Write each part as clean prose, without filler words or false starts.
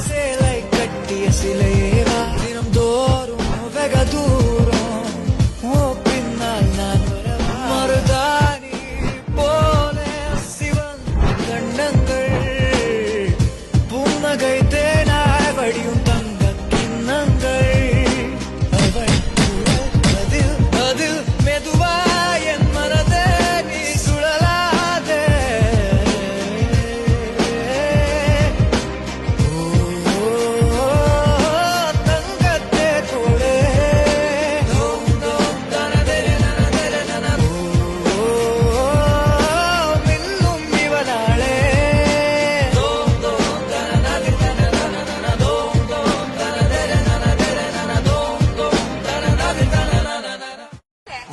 சேலை கட்டிய சிலையேவா தினம் தோறும் வெக தூரம் ஓ பின்னால் நான் மருதாணி போல சிவன் கண்ணங்கள் புன்னகை தேனாய் வடியும் தங்க கிண்ணங்கள் அதில் மெதுவா என் மனதே நீ சுழலாதே தங்கத்தே தோளே மின்னும் இவனாளே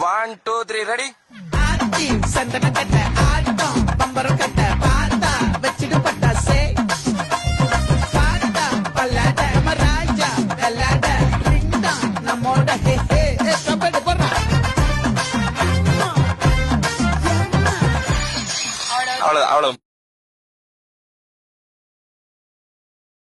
One, two, three, ready? ஆச்சி சந்தன கட்ட ஆட்டம் பம்பரம் கட்ட பாத்தா வச்சிடு பட்டாசே பாத்தா பல்லாட நம்ம ராஜா கல்லாட ரிங்டா நம்மோட ஹே ஹே கபடி போறா அவ்வளவு